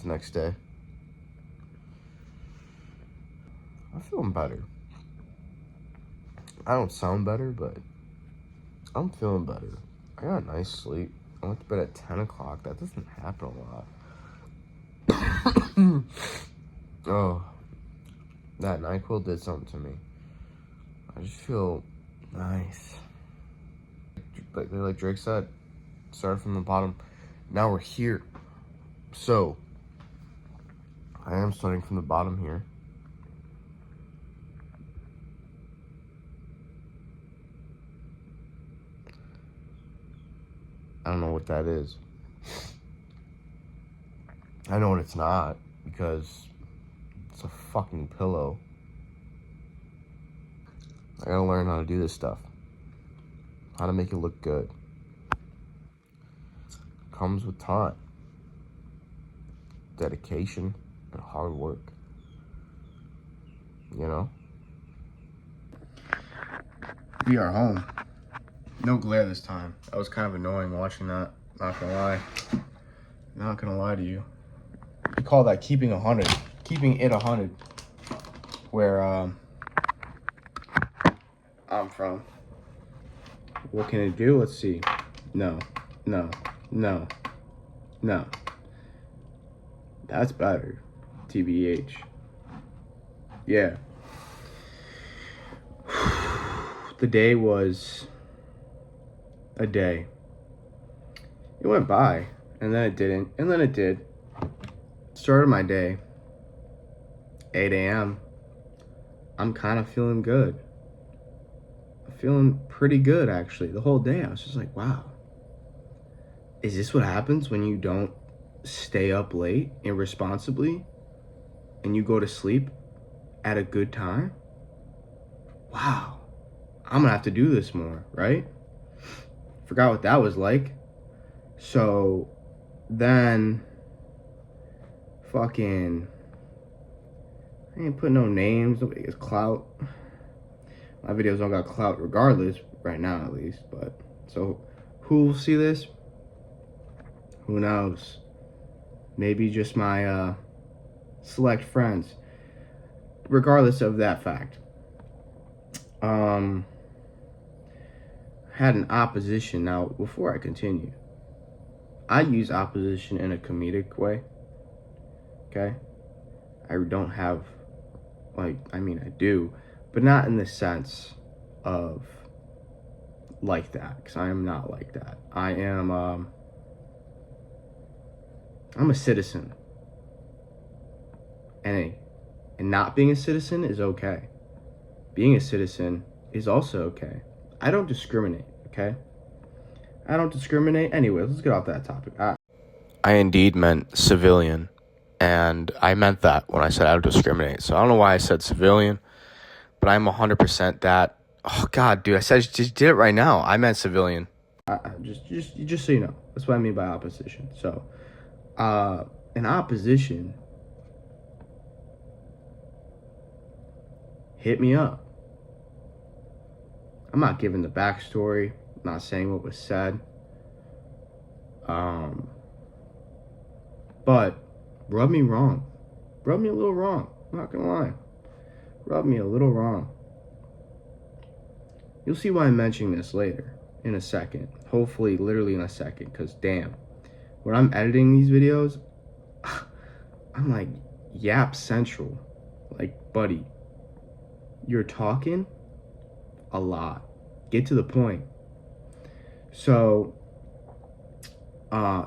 the next day. I'm feeling better. I don't sound better, but I'm feeling better. I got a nice sleep. I went to bed at 10 o'clock. That doesn't happen a lot. Oh, that NyQuil did something to me. I just feel nice. Like Drake said, started from the bottom. Now we're here. So, I am starting from the bottom here. I don't know what that is. I know what it's not, because it's a fucking pillow. I gotta learn how to do this stuff. How to make it look good. Comes with time, dedication, and hard work. You know? We are home. No glare this time. That was kind of annoying watching that. Not gonna lie. Not gonna lie to you. We call that keeping it 100. Where I'm from. What can it do? Let's see. No. That's better. TBH. Yeah. The day was a day. It went by, and then it didn't, and then it did. Started my day, 8 a.m. I'm kind of feeling good. I'm feeling pretty good, actually. The whole day, I was just like, wow. Is this what happens when you don't stay up late irresponsibly and you go to sleep at a good time? Wow. I'm gonna have to do this more, right? Forgot what that was like. So then fucking, I ain't put no names, nobody gets clout. My videos don't got clout regardless, right now at least, but so who will see this? Who knows? Maybe just my select friends. Regardless of that fact. Had an opposition. Now, before I continue, I use opposition in a comedic way. Okay? I don't have, I do, but not in the sense of like that, because I am not like that. I'm a citizen. And not being a citizen is okay. Being a citizen is also okay. I don't discriminate, okay? I don't discriminate. Anyway, let's get off that topic. I indeed meant civilian. And I meant that when I said I don't discriminate. So I don't know why I said civilian, but I'm 100% that. Oh, God, dude, I just did it right now. I meant civilian. Just so you know, that's what I mean by opposition. So, in opposition, hit me up. I'm not giving the backstory. I'm not saying what was said. But rub me wrong. Rub me a little wrong. I'm not gonna lie. Rub me a little wrong. You'll see why I'm mentioning this later, in a second. Hopefully, literally in a second, because damn. When I'm editing these videos, I'm like, Yap Central. Like, buddy, you're talking a lot. Get to the point. So,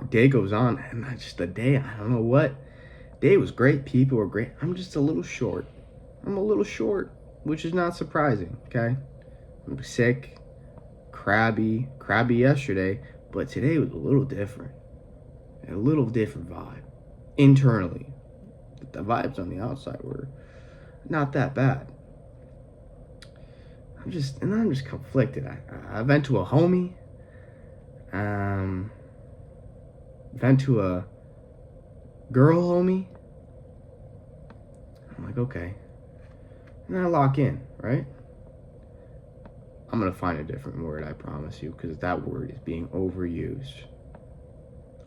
day goes on, and not just the day, I don't know what. Day was great, people were great. I'm just a little short. I'm a little short, which is not surprising, okay? I'm sick, crabby yesterday, but today was a little different. A little different vibe. Internally. The vibes on the outside were not that bad. I'm just conflicted. I went to a homie. Went to a girl homie. I'm like, okay. And then I lock in, right? I'm gonna find a different word, I promise you, because that word is being overused.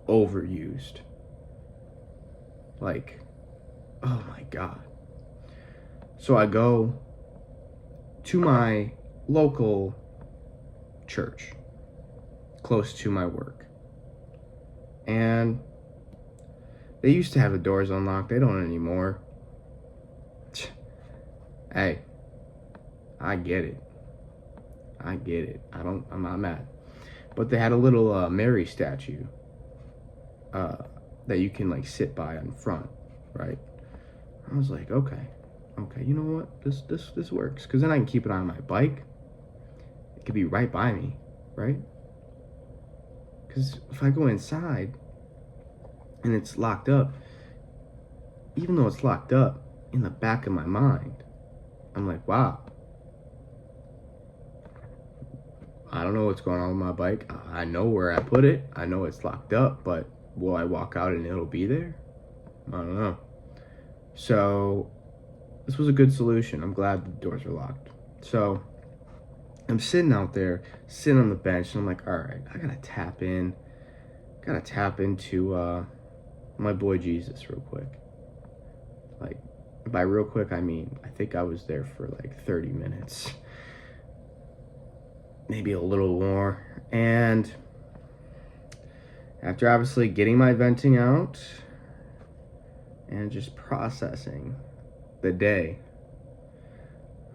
Overused. Like, oh my God. So I go to my local church close to my work. And they used to have the doors unlocked. They don't anymore. Hey, I get it. I'm not mad. But they had a little Mary statue that you can like sit by in front, right? I was like, okay, you know what? This works. Because then I can keep it on my bike. It could be right by me, right? Because if I go inside and it's locked up, even though it's locked up, in the back of my mind, I'm like, wow, I don't know what's going on with my bike. I know where I put it. I know it's locked up, but will I walk out and it'll be there? I don't know. So this was a good solution. I'm glad the doors are locked. So I'm sitting out there, sitting on the bench, and I'm like, all right, I gotta tap into my boy Jesus real quick. Like, by real quick, I mean, I think I was there for like 30 minutes. Maybe a little more. And after obviously getting my venting out and just processing the day,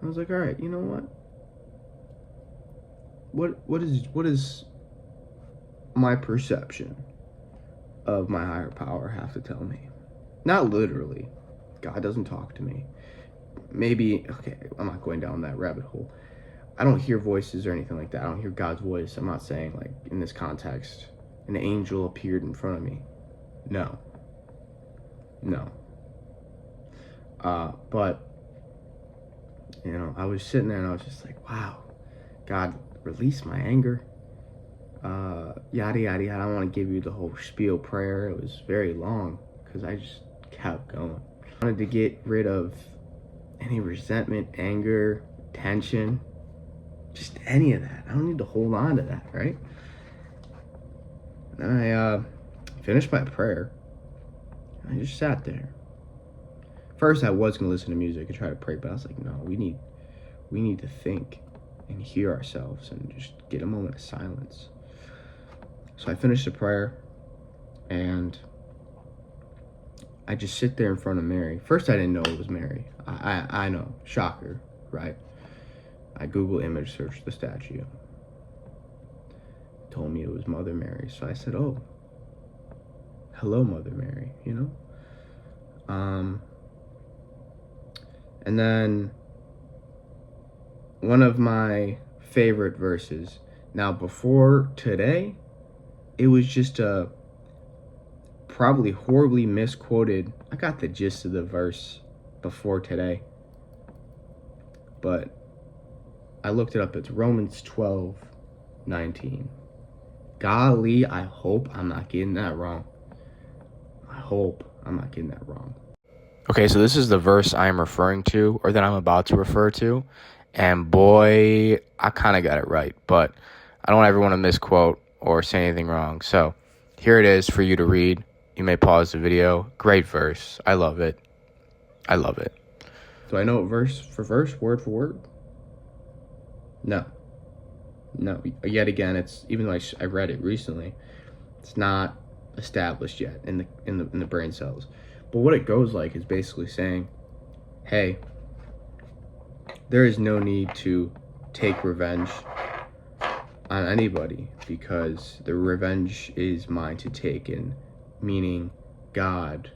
I was like, all right, you know what? What is my perception of my higher power have to tell me? Not literally. God doesn't talk to me. Maybe, okay, I'm not going down that rabbit hole. I don't hear voices or anything like that. I don't hear God's voice. I'm not saying, like, in this context, an angel appeared in front of me. No. But, you know, I was sitting there and I was just like, wow, God, release my anger. Yada, yada, yada. I don't want to give you the whole spiel prayer. It was very long because I just kept going. I wanted to get rid of any resentment, anger, tension, just any of that. I don't need to hold on to that, right? And then I finished my prayer. I just sat there. First, I was gonna listen to music and try to pray, but I was like, no, we need to think and hear ourselves and just get a moment of silence. So I finished the prayer, and I just sit there in front of Mary. First, I didn't know it was Mary. I know, shocker, right? I Google image searched the statue. It told me it was Mother Mary. So I said, oh, hello, Mother Mary, you know? And then one of my favorite verses. Now, before today, it was just a probably horribly misquoted. I got the gist of the verse before today, but I looked it up. It's Romans 12:19. Golly, I hope I'm not getting that wrong. Okay, so this is the verse I am referring to, or that I'm about to refer to, and boy, I kind of got it right, but I don't ever want to misquote or say anything wrong. So here it is for you to read. You may pause the video. Great verse. I love it. Do I know it verse for verse, word for word? No. Yet again, it's, even though I read it recently, it's not established yet in the brain cells. But what it goes like is basically saying, hey, there is no need to take revenge on anybody, because the revenge is mine to take, and meaning God,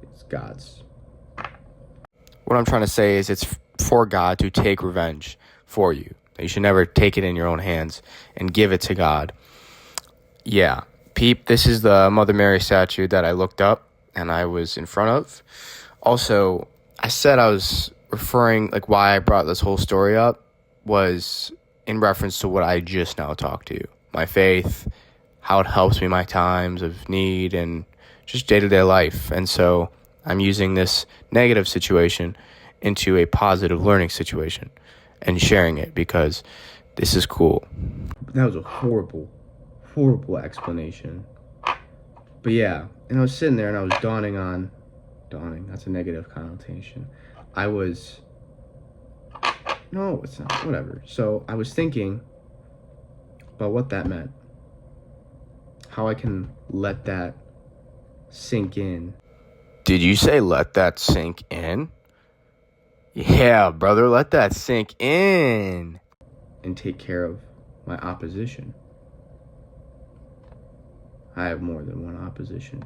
it's God's. What I'm trying to say is it's for God to take revenge for you. You should never take it in your own hands and give it to God. Yeah, peep, this is the Mother Mary statue that I looked up and I was in front of. Also, I said I was referring, like, why I brought this whole story up was in reference to what I just now talked to you. My faith, how it helps me in my times of need and just day-to-day life. And so I'm using this negative situation into a positive learning situation and sharing it because this is cool. That was a horrible explanation. But yeah, and I was sitting there and I was dawning, that's a negative connotation. No, it's not, whatever. So I was thinking about what that meant. How I can let that sink in. Did you say let that sink in? Yeah, brother, let that sink in. And take care of my opposition. I have more than one opposition,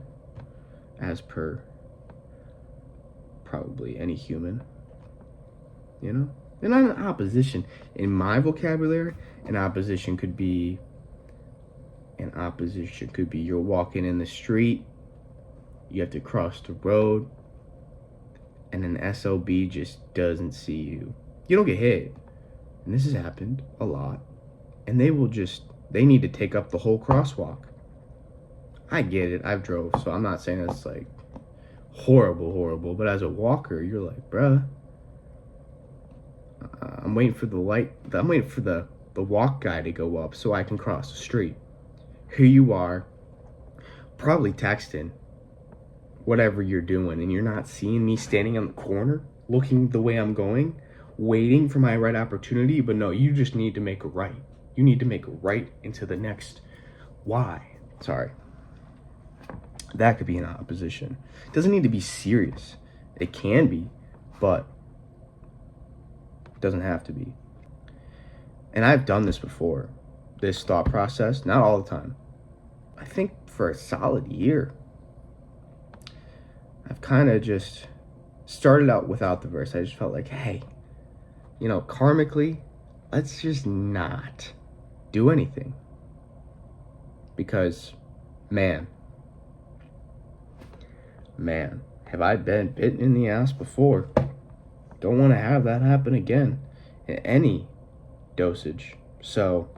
as per probably any human, you know? And not an opposition. In my vocabulary, an opposition could be you're walking in the street, you have to cross the road, and an SOB just doesn't see you. You don't get hit. And this has happened a lot. And they need to take up the whole crosswalk. I get it. I've drove, so I'm not saying it's like horrible. But as a walker, you're like, bruh, I'm waiting for the light. I'm waiting for the walk guy to go up so I can cross the street. Here you are, probably texting, whatever you're doing, and you're not seeing me standing on the corner, looking the way I'm going, waiting for my right opportunity. But no, you just need to make a right. You need to make a right into the next Y. Sorry. That could be an opposition. It doesn't need to be serious. It can be, but it doesn't have to be. And I've done this before, this thought process, not all the time. I think for a solid year, I've kind of just started out without the verse. I just felt like, hey, karmically, let's just not do anything. Because, man, have I been bitten in the ass before? Don't want to have that happen again in any dosage. So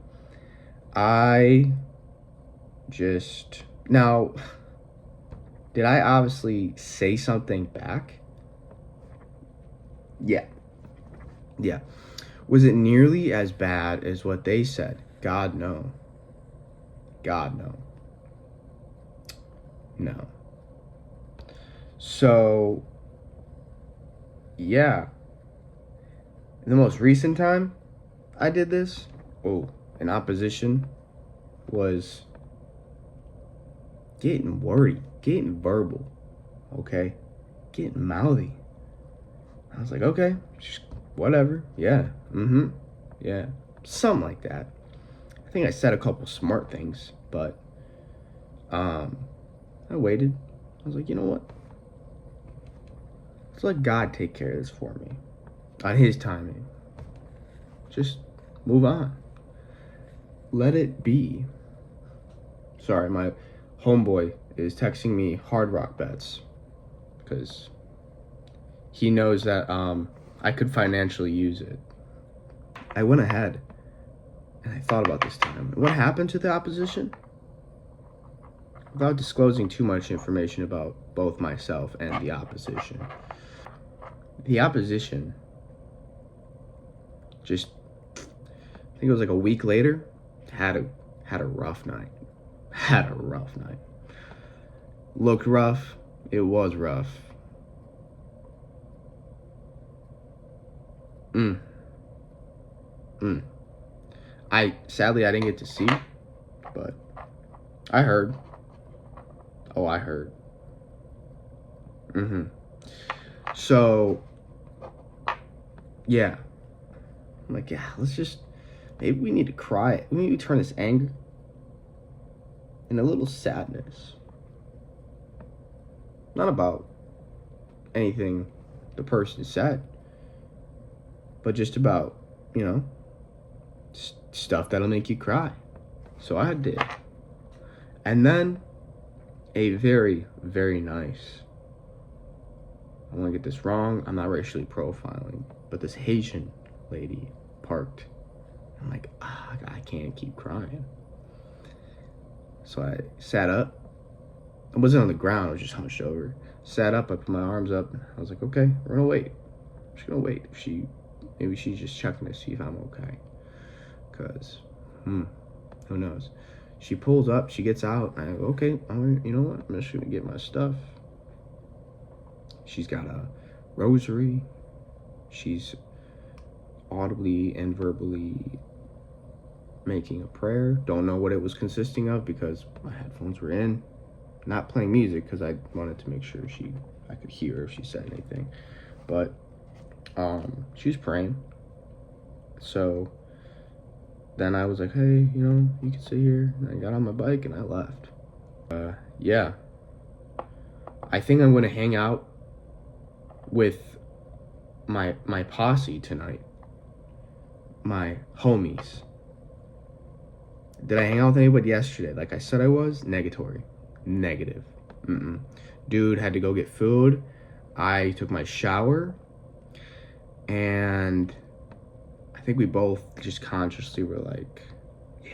I just, now, did I obviously say something back? Yeah. Was it nearly as bad as what they said? God, no. No. So, yeah. The most recent time I did this, an opposition, was getting wordy, getting verbal, okay? Getting mouthy. I was like, okay, just whatever, yeah, yeah, something like that. I think I said a couple smart things, but I waited. I was like, you know what? Let's let God take care of this for me on his timing. Just move on. Let it be. Sorry, my homeboy is texting me Hard Rock bets because he knows that I could financially use it. I went ahead and I thought about this time. What happened to the opposition? Without disclosing too much information about both myself and the opposition. The opposition just, I think it was like a week later, had a rough night. Looked rough. It was rough. Sadly I didn't get to see, but I heard. I heard. So, yeah. I'm like, yeah, maybe we need to cry. We need to turn this anger into a little sadness. Not about anything the person said, but just about, stuff that'll make you cry. So I did. And then a very, very nice, I don't want to get this wrong, I'm not racially profiling, but this Haitian lady parked. I'm like, I can't keep crying. So I sat up. I wasn't on the ground, I was just hunched over. Sat up, I put my arms up. I was like, okay, we're gonna wait. I'm just gonna wait. Maybe she's just checking to see if I'm okay. Cause, who knows? She pulls up, she gets out, and I go, okay, you know what? I'm just gonna get my stuff. She's got a rosary. She's audibly and verbally making a prayer. Don't know what it was consisting of because my headphones were in. Not playing music because I wanted to make sure I could hear if she said anything. But she was praying. So then I was like, hey, you can sit here. And I got on my bike and I left. Yeah. I think I'm going to hang out with my posse tonight. My homies. Did I hang out with anybody yesterday? Like I said I was? Negatory. Negative. Dude had to go get food. I took my shower. And I think we both just consciously were like, yeah.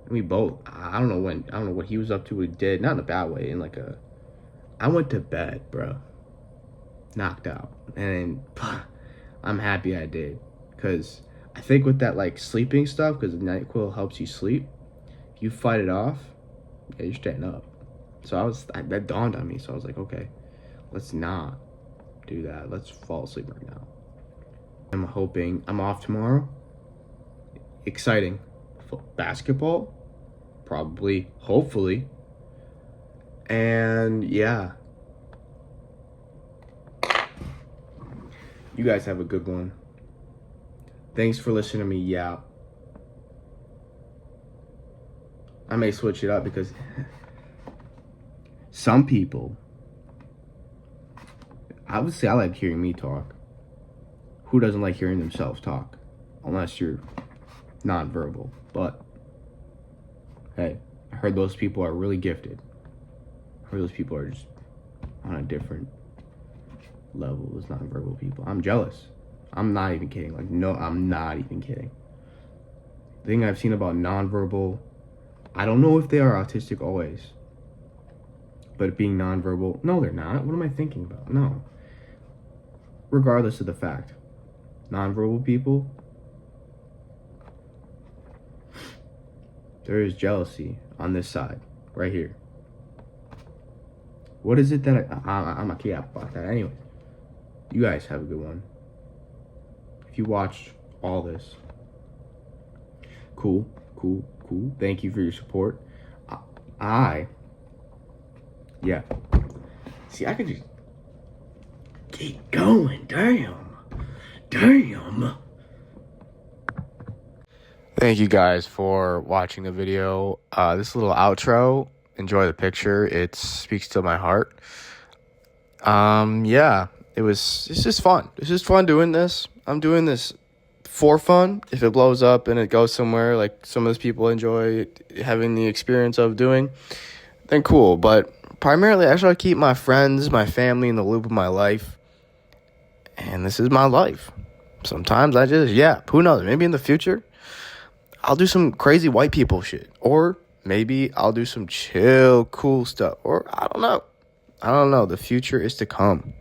And we both, I don't know what he was up to, what he did. Not in a bad way. I went to bed, bro. Knocked out. And I'm happy I did. Because I think with that, like, sleeping stuff, because the NyQuil helps you sleep, if you fight it off, yeah, you're staying up. So that dawned on me. So I was like, okay, let's not do that. Let's fall asleep right now. I'm hoping I'm off tomorrow. Exciting. Basketball, probably, hopefully. And yeah. You guys have a good one. Thanks for listening to me yap. I may switch it up because some people, I would say I like hearing me talk. Who doesn't like hearing themselves talk? Unless you're nonverbal. But, hey, I heard those people are really gifted. I heard those people are just on a different level as nonverbal people. I'm jealous. I'm not even kidding. Like, no, I'm not even kidding. The thing I've seen about nonverbal, I don't know if they are autistic always. But being nonverbal, no, they're not. What am I thinking about? No. Regardless of the fact, nonverbal people, there is jealousy on this side, right here. What is it that I'm a key about that? Anyway, you guys have a good one. If you watched all this, cool. Thank you for your support. Yeah. See, I could just keep going. Damn. Thank you guys for watching the video. This little outro, enjoy the picture. It speaks to my heart. Yeah, it's just fun. It's just fun doing this. I'm doing this for fun. If it blows up and it goes somewhere like some of those people enjoy having the experience of doing, then cool. But primarily, I try to keep my friends, my family in the loop of my life. And this is my life. Sometimes I just yap. Who knows? Maybe in the future, I'll do some crazy white people shit. Or maybe I'll do some chill, cool stuff. Or I don't know. The future is to come.